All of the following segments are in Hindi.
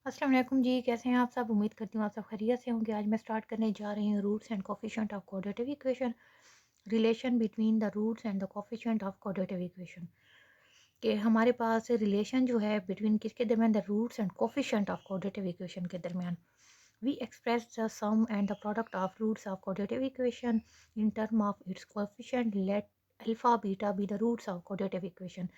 अस्सलाम वालेकुम जी, कैसे हैं आप सब? उम्मीद करती हूँ आप सब खैरियत से होंगे। आज मैं स्टार्ट करने जा रही हूँ roots and coefficient of quadratic equation, relation between the roots and the coefficient of quadratic equation. कि हमारे पास रिलेशन जो है बिटवीन किसके दरमियान, the roots and coefficient of quadratic equation के दरमियान। We express the sum and the product of roots of quadratic equation in term of its coefficient, let alpha beta be the roots of quadratic equation.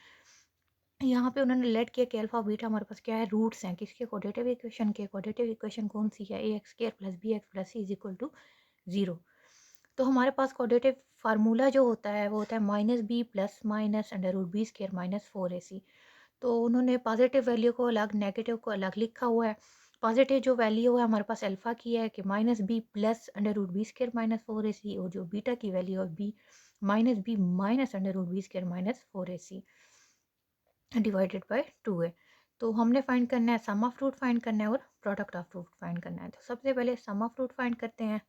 यहाँ पे उन्होंने लेट किया कि अल्फा बीटा हमारे पास क्या है, रूट्स हैं किसके, क्वाड्रेटिक इक्वेशन के। क्वाड्रेटिक इक्वेशन कौन सी है? A x square plus b x plus c is equal to 0। तो हमारे पास क्वाड्रेटिक फार्मूला जो होता है वो होता है minus b plus minus under root b square minus 4ac। तो उन्होंने पॉजिटिव वैल्यू को अलग, नेगेटिव को अलग लिखा हुआ है। पॉजिटिव जो वैल्यू है हमारे पास अल्फा की है कि minus b plus under root b square minus 4ac, और जो बीटा की वैल्यू है b minus b minus under root b square minus 4ac divided by 2 है। तो हमने फाइंड करना है, सम ऑफ रूट फाइंड करना है और प्रोडक्ट ऑफ रूट फाइंड करना है। तो सबसे पहले सम ऑफ रूट फाइंड करते हैं।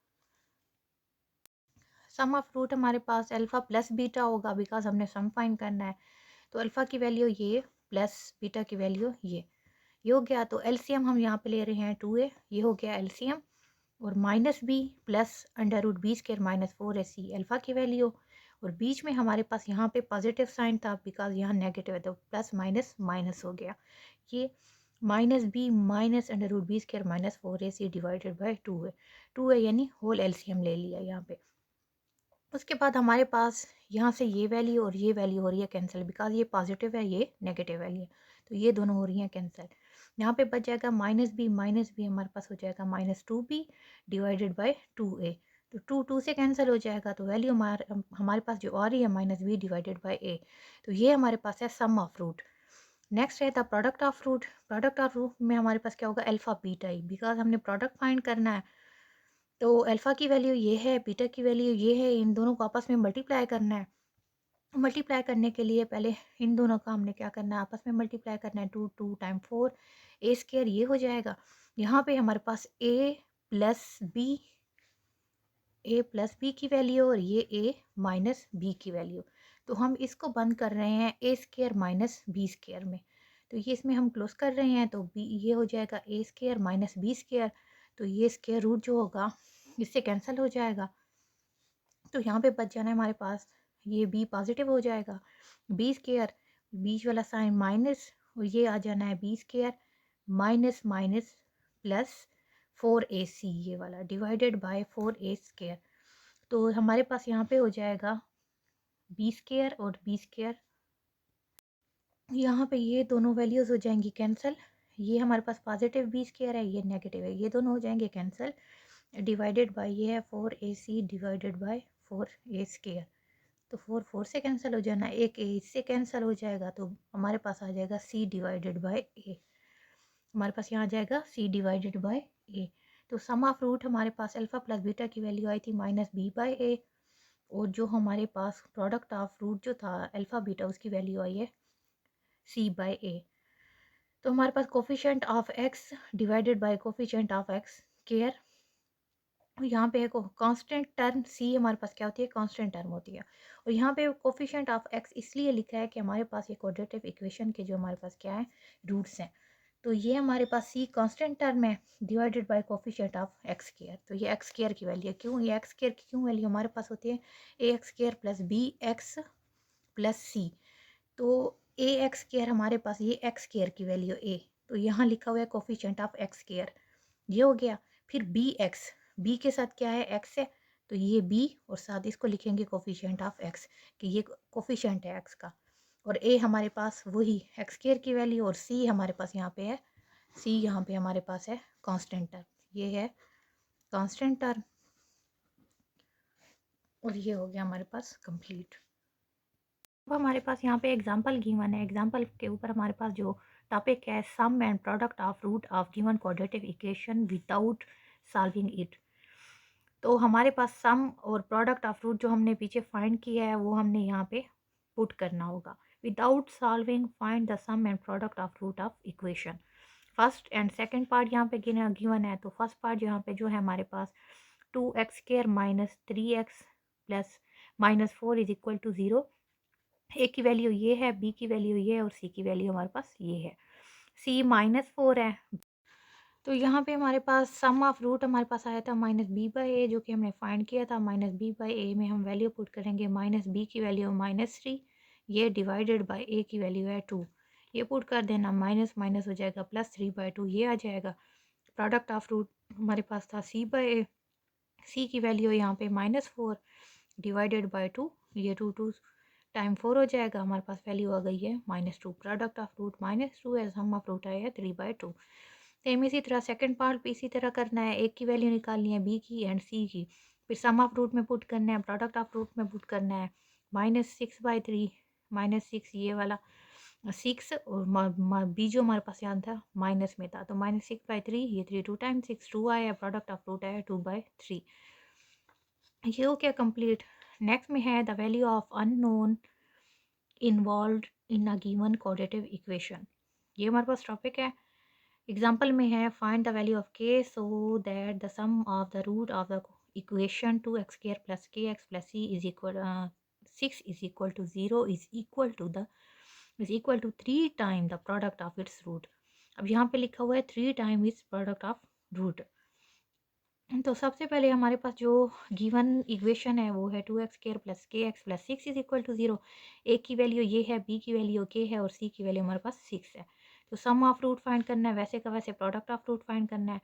सम ऑफ रूट हमारे पास अल्फा प्लस बीटा होगा, बिकॉज हमने सम फाइंड करना है। तो अल्फा की वैल्यू ये प्लस बीटा की वैल्यू ये हो गया। तो एलसीएम हम यहाँ पे ले रहे हैं 2a, ये हो गया एलसीएम। और minus b plus under root b square minus 4ac alpha की वैल्यू। और बीच में हमारे पास यहाँ पे पॉजिटिव साइन था, बिकॉज यहाँ नेगेटिव है तो प्लस माइनस माइनस हो गया। ये minus b minus under root b square minus 4ac divided by 2 है यानी होल एलसीएम ले लिया यहाँ पे। उसके बाद हमारे पास यहाँ से ये वैल्यू और ये वैल्यू हो रही है कैंसिल, बिकॉज ये पॉजिटिव है ये नेगेटिव वैल्यू है, तो ये दोनों हो रही हैं कैंसिल। यहाँ पे बच जाएगा माइनस बी हमारे पास हो जाएगा minus 2b divided by 2a। तो 2 से कैंसिल हो जाएगा, तो वैल्यू हमारे पास जो आ रही है minus b divided by a। तो ये हमारे पास है सम ऑफ रूट। नेक्स्ट है the product of root. Product of root में हमारे पास क्या होगा, अल्फा बीटा ही, बिकॉज हमने प्रोडक्ट फाइंड करना है। तो अल्फ़ा की वैल्यू ये है, बीटा की वैल्यू ये है, इन दोनों को आपस में मल्टीप्लाई करना है। मल्टीप्लाई करने के लिए पहले इन दोनों का हमने क्या करना है, आपस में मल्टीप्लाई करना है। 2 टाइम 4 ए स्क्वायर ये हो जाएगा। यहाँ पे हमारे पास ए प्लस बी की वैल्यू और ये ए माइनस बी की वैल्यू। तो हम इसको बंद कर रहे हैं ए स्क्वायर माइनस बी स्क्वायर में। तो ये इसमें हम क्लोज कर रहे हैं, तो बी ये हो जाएगा ए स्क्वायर माइनस बी स्क्वायर। तो ये स्क्वायर रूट जो होगा इससे कैंसिल हो जाएगा। तो यहाँ पे बच जाना है हमारे पास, ये बी पॉजिटिव हो जाएगा, बी स्क्वायर बीच वाला साइन माइनस, और ये आ जाना है b square minus minus plus 4ac ये वाला डिवाइडेड बाय 4a स्क्वायर। तो हमारे पास यहाँ पे हो जाएगा बी स्क्वायर और बी स्क्वायर, यहाँ पे ये दोनों वैल्यूज़ हो जाएंगी कैंसिल। ये हमारे पास पॉजिटिव बी स्क्वायर है, ये नेगेटिव है, ये दोनों हो जाएंगे कैंसिल। डिवाइडेड बाय ये है 4ac divided bye 4a square. तो 4 से कैंसिल हो जाना, एक ए इससे कैंसिल हो जाएगा, तो हमारे पास आ जाएगा c डिवाइडेड बाय ए। हमारे पास यहाँ आ जाएगा c डिवाइडेड बाय ए। तो सम ऑफ रूट हमारे पास अल्फा प्लस बीटा की वैल्यू आई थी माइनस बी बाय ए, और जो हमारे पास प्रोडक्ट ऑफ रूट जो था अल्फा बीटा उसकी वैल्यू आई है c बाय ए। तो हमारे पास coefficient of x divided by coefficient of x square, यहाँ पे कांस्टेंट टर्म c हमारे पास क्या होती है, कांस्टेंट टर्म होती है। और यहाँ पे कोफिशिएंट ऑफ x इसलिए लिखा है कि हमारे पास ये क्वाड्रेटिक इक्वेशन के जो हमारे पास क्या है, रूट्स हैं। तो ये हमारे पास c कांस्टेंट टर्म है divided by coefficient of x care. तो ये x केयर की वैल्यू है, क्यों ये x केयर की क्यों वैल्यू हमारे पास होती है, a x square plus b x plus c. तो ए एक्स केयर हमारे पास ये एक्स केयर की वैल्यू ए, तो यहाँ लिखा हुआ है कोफिशिएंट ऑफ एक्स केयर, ये हो गया। फिर बी एक्स, बी के साथ क्या है, एक्स है, तो ये बी और साथ इसको लिखेंगे कोफिशिएंट ऑफ एक्स, कि ये कोफिशिएंट है एक्स का। और ए हमारे पास वही एक्स केयर की वैल्यू, और सी हमारे पास यहाँ पे है, सी यहाँ पे हमारे पास है कांस्टेंट टर्म, ये है कांस्टेंट टर्म। और ये हो गया हमारे पास कंप्लीट। अब हमारे पास यहाँ पे एग्जांपल गिवन है, एग्जांपल के ऊपर हमारे पास जो टॉपिक है, sum and product of root of given quadratic equation without solving it. तो हमारे पास सम और प्रोडक्ट ऑफ रूट जो हमने पीछे फाइंड किया है वो हमने यहाँ पे पुट करना होगा। Without solving find the sum and product of root of equation. First and second part यहाँ पे गिवन है। तो फर्स्ट पार्ट यहाँ पे जो है हमारे पास 2x² minus 3x plus minus 4 is equal to 0। A की वैल्यू ये है, बी की वैल्यू ये है, और सी की वैल्यू हमारे पास ये है। सी -4 है, तो यहाँ पे हमारे पास सम ऑफ रूट हमारे पास आया था -b/a, जो कि हमने फाइंड किया था। -b/a में हम वैल्यू पुट करेंगे, -b की वैल्यू -3, ये डिवाइडेड बाय a की वैल्यू है 2, ये पुट कर देना, माइनस माइनस हो जाएगा +3/2, ये आ जाएगा। प्रोडक्ट ऑफ रूट हमारे पास था c/a, c की वैल्यू यहाँ पे -4 डिवाइडेड बाय 2, ये 2 टाइम 4 हो जाएगा, हमारे पास वैल्यू आ गई है -2। प्रोडक्ट ऑफ रूट -2 है, सम ऑफ रूट आया है 3/2। सेम इसी तरह सेकंड पार्ट भी इसी तरह करना है, एक की वैल्यू निकालनी है बी की एंड सी की, फिर सम ऑफ रूट में पुट करना है, प्रोडक्ट ऑफ रूट में पुट करना है। -6/3, -6 ये वाला 6 और बी जो हमारे पास यहाँ था माइनस में था, तो -6/3, ये 3 2 टाइम 6 2 आया, प्रोडक्ट ऑफ रूट आया 2/3। ये हो गया कंप्लीट। नेक्स्ट में है the value of unknown involved in a given quadratic equation. ये हमारे पास टॉपिक है। एग्जाम्पल में है find the value of k so that the sum of the root of the equation 2x² + kx + c is equal 6 is equal to 0 is equal to 3 time the product of its root. अब यहाँ पे लिखा हुआ है 3 time is product of root. तो सबसे पहले हमारे पास जो गिवन इक्वेशन है वो है 2x² + kx + 6 is equal to 0। A की वैल्यू ये है, बी की वैल्यू के है और सी की वैल्यू हमारे पास 6 है। तो सम ऑफ रूट फाइंड करना है, वैसे का वैसे प्रोडक्ट ऑफ रूट फाइंड करना है।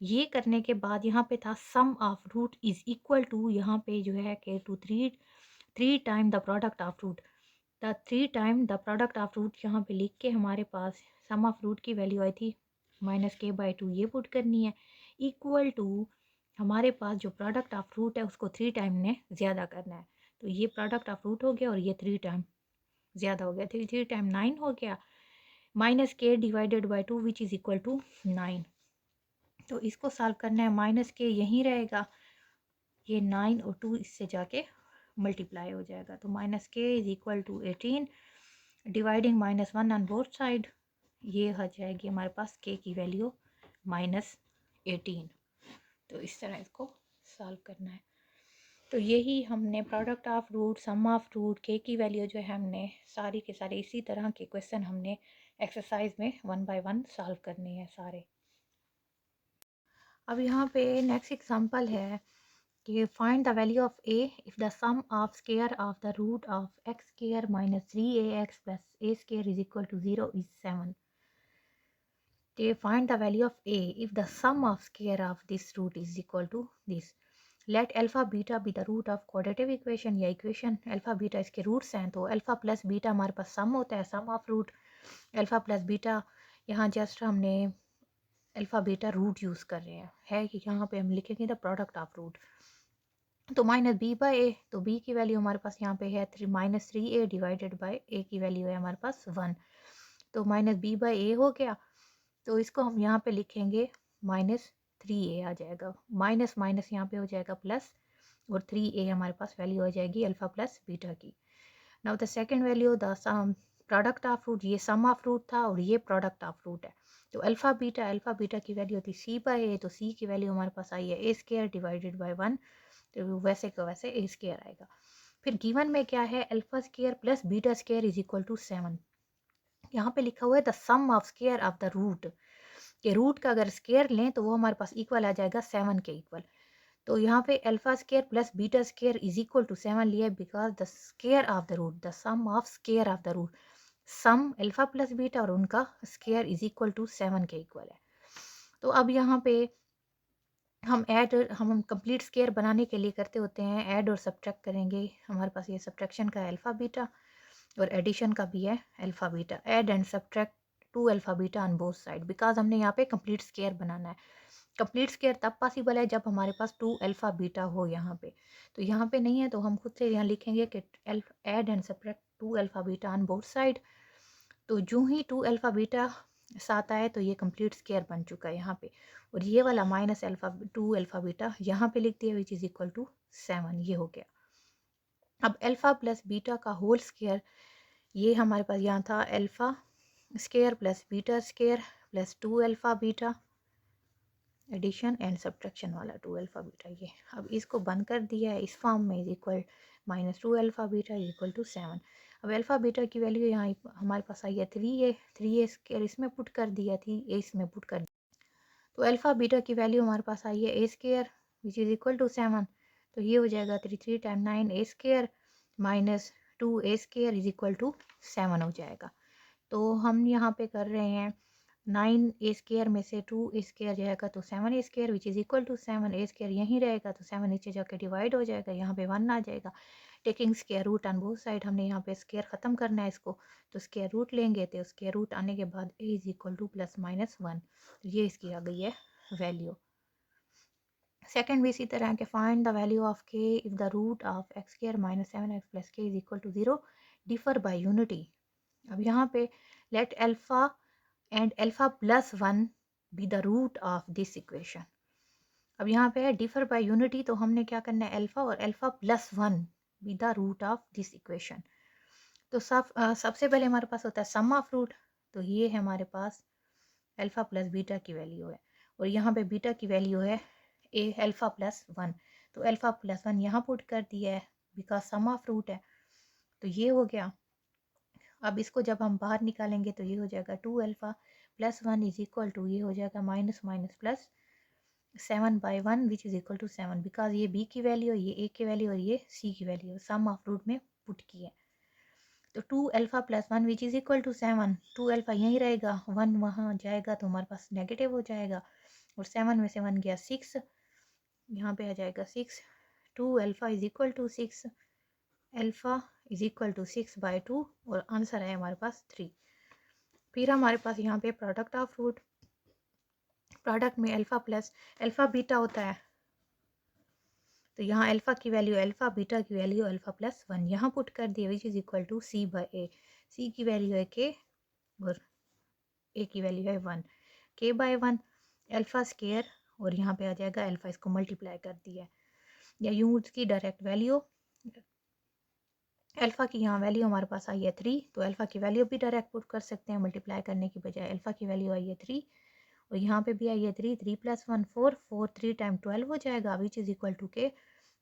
ये करने के बाद यहाँ पे था sum of root is equal to, यहाँ पे जो है के to three time the product of root, the 3 time the product of root यहाँ पे लिख के हमारे पास सम ऑफ रूट की वैल्यू आई थी -k/2, ये पुट करनी है, इक्वल टू हमारे पास जो प्रोडक्ट ऑफ रूट है उसको 3 टाइम ने ज़्यादा करना है। तो ये प्रोडक्ट ऑफ रूट हो गया और ये 3 टाइम ज़्यादा हो गया, 3 टाइम 9 हो गया, -k divided by 2 which is equal to 9। तो इसको सॉल्व करना है, -k यहीं रहेगा, ये 9 और 2 इससे जाके मल्टीप्लाई हो जाएगा, तो -k is equal to 18 dividing -1 on both side, ये आ जाएगी हमारे पास k की वैल्यू -18। तो इस तरह इसको सॉल्व करना है। तो यही हमने product of root, sum of root, k की वैल्यू जो है हमने सारी के सारे इसी तरह के क्वेश्चन हमने एक्सरसाइज में 1 बाय 1 सॉल्व करने हैं सारे। अब यहाँ पे नेक्स्ट एग्जांपल है कि find the value of a if the sum of square of the root of x² - 3ax + a² is equal to 0 is 7। They find the value of a if the sum of square of this root is equal to this. Let alpha beta be the root of quadratic equation या इक्वेशन अल्फा बीटा इसके रूट्स हैं, तो अल्फा प्लस बीटा हमारे पास सम होता है, sum of root alpha plus beta. यहाँ जस्ट हमने अल्फा बीटा रूट यूज़ कर रहे हैं, है कि यहाँ पे हम लिखेंगे द प्रोडक्ट ऑफ रूट। तो -b/a, तो b की वैल्यू हमारे पास यहाँ पे है -3a डिवाइडेड बाय a की वैल्यू है हमारे पास 1, तो -b/a हो गया। तो इसको हम यहाँ पे लिखेंगे -3a आ जाएगा, माइनस माइनस यहाँ पे हो जाएगा प्लस, और 3a हमारे पास वैल्यू आ जाएगी अल्फा प्लस बीटा की। Now the second value the sum product of root, ये सम ऑफ रूट था और ये प्रोडक्ट ऑफ रूट है। तो अल्फा बीटा की वैल्यू होती c/a, तो c की वैल्यू हमारे पास आई है a² डिवाइडेड बाय 1, तो वैसे का वैसे a² आएगा। फिर गिवन में क्या है, alpha + beta is equal to 7। यहाँ पे लिखा हुआ है the sum of square of the root, के रूट का अगर स्क्वायर लें तो वो हमारे पास इक्वल आ जाएगा 7 के इक्वल। तो यहाँ पे alpha + beta is equal to 7 लिया because the square of the root, the sum of square of the root, sum alpha plus beta और उनका स्क्वायर इज इक्वल टू 7 के इक्वल है। तो अब यहाँ पे हम कंप्लीट स्क्वायर बनाने के लिए करते होते हैं ऐड और सब्ट्रैक्ट करेंगे। हमारे पास ये सब्ट्रैक्शन का अल्फा बीटा और एडिशन का भी है alpha beta, add and subtract 2 alpha beta on both side, because हमने यहाँ पे कंप्लीट स्क्वायर बनाना है। कंप्लीट स्क्वायर तब पॉसिबल है जब हमारे पास 2 अल्फा बीटा हो यहाँ पे, तो यहाँ पे नहीं है, तो हम खुद से यहाँ लिखेंगे कि add and subtract 2 alpha beta on both side. तो जो ही 2 अल्फा बीटा साथ आए तो ये कंप्लीट स्क्वायर बन चुका है यहाँ पे, और ये वाला -2 अल्फा बीटा यहाँ पे लिख दिया विच इज़ इक्वल टू 7, ये हो गया। अब अल्फा प्लस बीटा का होल स्क्वायर, ये हमारे पास यहाँ था alpha + beta + 2 alpha beta, addition and subtraction वाला 2 अल्फा बीटा, ये अब इसको बंद कर दिया है इस फॉर्म में, is equal -2 alpha beta equal to 7। अब अल्फा बीटा की वैल्यू यहाँ हमारे पास आई है 3a, 3a² इसमें पुट कर दिया थी, a इसमें पुट कर दिया। तो अल्फ़ा बीटा की वैल्यू हमारे पास आई है a square which is equal to 7, तो ये हो जाएगा 3 time 9 a square minus 2 a square is equal to 7 हो जाएगा। तो हम यहाँ पे कर रहे हैं 9 ए स्केयर में से 2 ए स्केयर जाएगा तो 7 a square which is equal to 7, a square यहीं रहेगा तो 7 नीचे जाकर डिवाइड हो जाएगा, यहाँ पे 1 आ जाएगा। Taking square root on both side, हमने यहाँ पे स्केयर ख़त्म करना है इसको, तो स्केयर रूट लेंगे तो स्केयर रूट आने के बाद A is equal two plus minus 1, ये इसकी आ गई है वैल्यू। सेकेंड भी इसी तरह के find the value of k if the root of x square minus 7x plus k is equal to 0 differ by unity. अब यहाँ पे let alpha and alpha plus 1 be the root of this equation. अब यहाँ पे है डिफर बाय यूनिटी, तो हमने क्या करना है अल्फा और alpha plus 1 be the root of this equation. तो सबसे पहले हमारे पास होता है सम ऑफ रूट, तो ये है हमारे पास अल्फा प्लस बीटा की वैल्यू है और यहाँ पे बीटा की वैल्यू है ए अल्फा प्लस 1, तो अल्फा प्लस 1 यहाँ पुट कर दिया है बिकॉज सम ऑफ रूट है, तो ये हो गया। अब इसको जब हम बाहर निकालेंगे तो ये हो जाएगा 2 alpha plus 1 is equal to, ये हो जाएगा minus minus plus 7/1 which is equal to 7, because ये बी की वैल्यू है, ये ए की वैल्यू और ये सी की वैल्यू सम ऑफ रूट में पुट की है। तो 2 alpha plus 1 which is equal to 7, 2 alpha यहीं रहेगा, 1 वहाँ जाएगा तो हमारे पास नेगेटिव हो जाएगा और 7 में से 1 गया 6, यहाँ पे आ जाएगा 6, 2 alpha is equal to 6, alpha is equal to 6/2 और आंसर है हमारे पास 3। फिर हमारे पास यहाँ पे प्रोडक्ट ऑफ रूट, प्रोडक्ट में अल्फा प्लस अल्फा बीटा होता है, तो यहाँ अल्फा की वैल्यू अल्फा, बीटा की वैल्यू अल्फा प्लस 1 यहाँ पुट कर दिया which is equal to c by a, c की वैल्यू है के और ए की वैल्यू है 1, के बाय 1 अल्फा स्केयर और यहाँ पे आ जाएगा अल्फा, इसको मल्टीप्लाई कर दिया या यूँ उसकी डायरेक्ट वैल्यू अल्फा की यहाँ वैल्यू हमारे पास आई है 3, तो अल्फा की वैल्यू भी डायरेक्ट पुट कर सकते हैं मल्टीप्लाई करने की बजाय, अल्फा की वैल्यू आई है 3 और यहाँ पे भी आई है 3, 3 प्लस 1 4, 4 3 टाइम 12 हो जाएगा विच इज़ इक्वल टू के,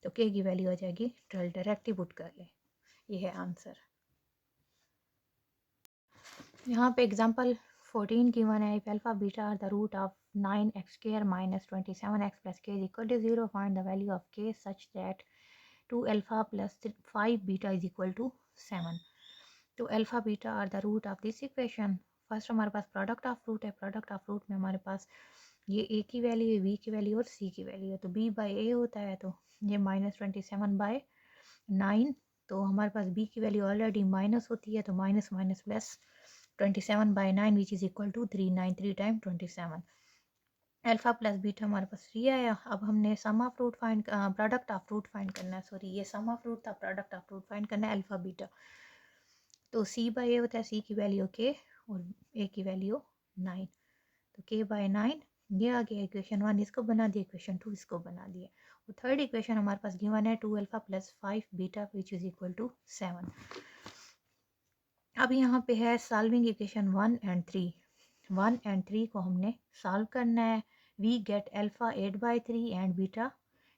तो के की वैल्यू आ जाएगी 12, डायरेक्ट ही पुट कर ले, ये है आंसर। यहाँ पे एग्जांपल 14 गिवन है, if alpha beta are the root of 9x square minus 27x plus k is equal to 0, find the value of k such that 2 alpha plus 5 beta is equal to 7। तो alpha beta are the root of this equation, first हमारे पास प्रोडक्ट ऑफ रूट है, प्रोडक्ट ऑफ रूट में हमारे पास ये ए की वैल्यू है, बी की वैल्यू और सी की वैल्यू है, तो बी बाई ए होता है, तो ये माइनस 27/9, तो हमारे पास बी की वैल्यू ऑलरेडी माइनस होती है, तो minus minus plus 27/9 which is equal to 3, 9 3 time 27, alpha plus beta हमारे पास 3 आया। अब हमने sum of root find, product of root find करना है, सॉरी ये सम ऑफ रूट था, प्रोडक्ट ऑफ रूट फाइंड करना है अल्फा बीटा, तो सी बाई ए होता है, सी की वैल्यू के और ए की वैल्यू 9, तो के बाई 9 ये आ गया इक्वेशन 1, इसको बना दिया, इक्वेशन 2 इसको बना दिया, और थर्ड इक्वेशन हमारे पास गिवन है 2 alpha plus 5 beta which is equal to 7। अब यहाँ पे है सॉल्विंग इक्वेशन 1 एंड 3, 1 एंड 3 को हमने सॉल्व करना है, we get alpha 8/3 and beta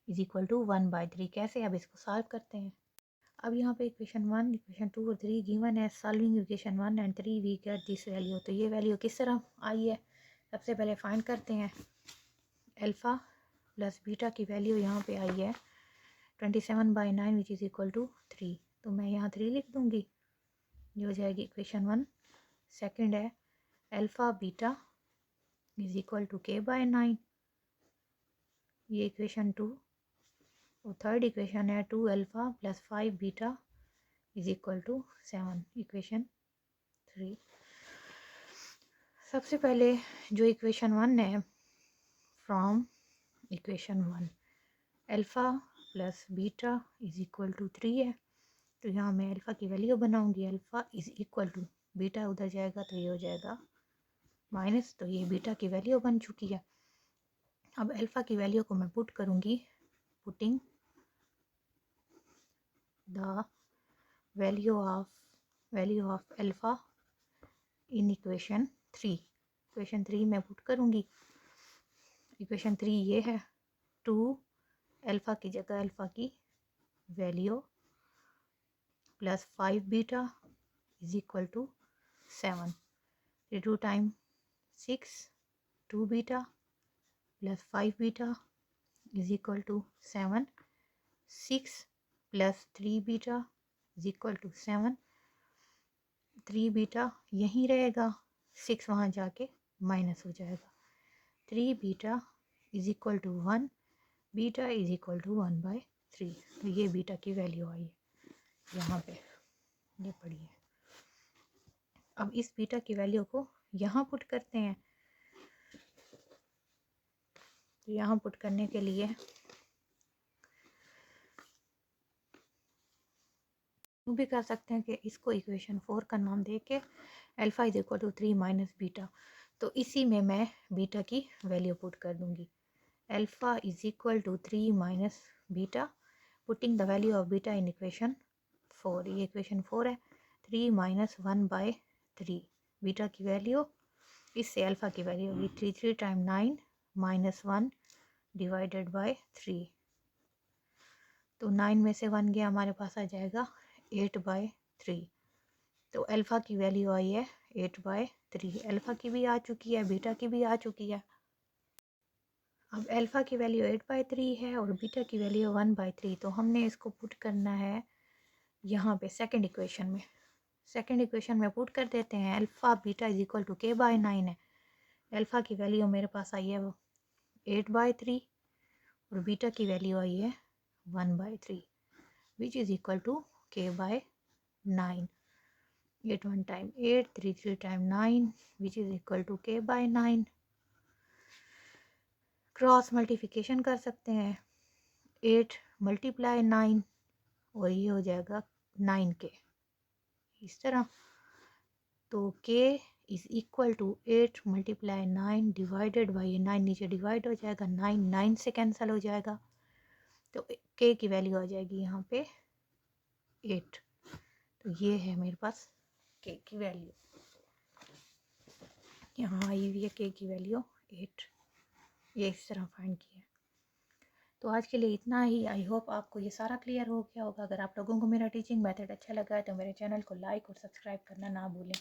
is equal to 1/3, कैसे, अब इसको सॉल्व करते हैं। अब यहाँ पे इक्वेशन 1, इक्वेशन 2 और 3 गिवन है, solving equation 1 and 3 we get this value, तो ये वैल्यू किस तरह आई है, सबसे पहले फाइंड करते हैं। अल्फ़ा प्लस बीटा की वैल्यू यहाँ पे आई है 27/9 विच इज़ इक्वल टू 3, तो मैं यहाँ 3 लिख दूँगी, ये हो जाएगी इक्वेशन 1। सेकंड है alpha beta is equal to K by 9, ये इक्वेशन 2, और थर्ड इक्वेशन है 2 alpha plus 5 beta is equal to 7, equation 3। सबसे पहले जो इक्वेशन 1 है, from equation 1 alpha plus beta is equal to 3 है, तो यहाँ मैं अल्फ़ा की वैल्यू बनाऊंगी, alpha is equal to beta उधर जाएगा तो ये हो जाएगा माइनस, तो ये बीटा की वैल्यू बन चुकी है। अब अल्फ़ा की वैल्यू को मैं पुट करूंगी, putting the value of alpha in equation 3, equation 3 में पुट करूंगी, इक्वेशन 3 ये है, 2 अल्फ़ा की जगह अल्फ़ा की value plus 5 beta is equal to 7, 2 time 6, 2 beta plus 5 beta is equal to 7, 6 plus 3 beta is equal to 7, 3 beta यहीं रहेगा, 6 वहाँ जाके माइनस हो जाएगा, 3 beta is equal to 1, beta is equal to 1/3। तो ये बीटा की वैल्यू आई है यहाँ पे, ये पढ़िए। अब इस बीटा की वैल्यू को यहाँ पुट करते हैं। तो यहाँ पुट करने के लिए वो भी कर सकते हैं कि इसको इक्वेशन 4 का नाम दे के alpha is equal to 3 minus beta, तो इसी में मैं बीटा की वैल्यू पुट कर दूंगी। Alpha is equal to 3 minus beta, putting the value of beta in equation 4। ये इक्वेशन 4 है। 3 माइनस 1/3 बीटा की वैल्यू, इससे अल्फा की वैल्यू होगी 3 टाइम 9 माइनस 1 डिवाइडेड बाय 3। तो 9 में से 1 गया, हमारे पास आ जाएगा 8/3। तो अल्फ़ा की वैल्यू आई है 8/3। अल्फ़ा की भी आ चुकी है, बीटा की भी आ चुकी है। अब अल्फ़ा की वैल्यू 8/3 है और बीटा की वैल्यू 1/3। तो हमने इसको पुट करना है यहाँ पे सेकंड इक्वेशन में। सेकंड इक्वेशन में पुट कर देते हैं। Alpha beta is equal to k/9 है। अल्फ़ा की वैल्यू मेरे पास आई है 8/3 और बीटा की वैल्यू आई है 1/3 which is equal to k/9। 8 1 time 8, 3 3 time 9 which is equal to k/9। Cross multiplication कर सकते हैं, 8 मल्टीप्लाई 9 और ये हो जाएगा 9k इस तरह। तो k is equal to 8 multiply 9 divided by 9, नीचे डिवाइड हो जाएगा, 9 9 से कैंसिल हो जाएगा। तो k की वैल्यू आ जाएगी यहाँ पे 8। तो ये है मेरे पास k की वैल्यू, यहाँ आई हुई है k की वैल्यू 8। ये इस तरह फाइंड किया। तो आज के लिए इतना ही। आई होप आपको ये सारा क्लियर हो गया होगा। अगर आप लोगों को मेरा टीचिंग मेथड अच्छा लगा है तो मेरे चैनल को लाइक और सब्सक्राइब करना ना भूलें।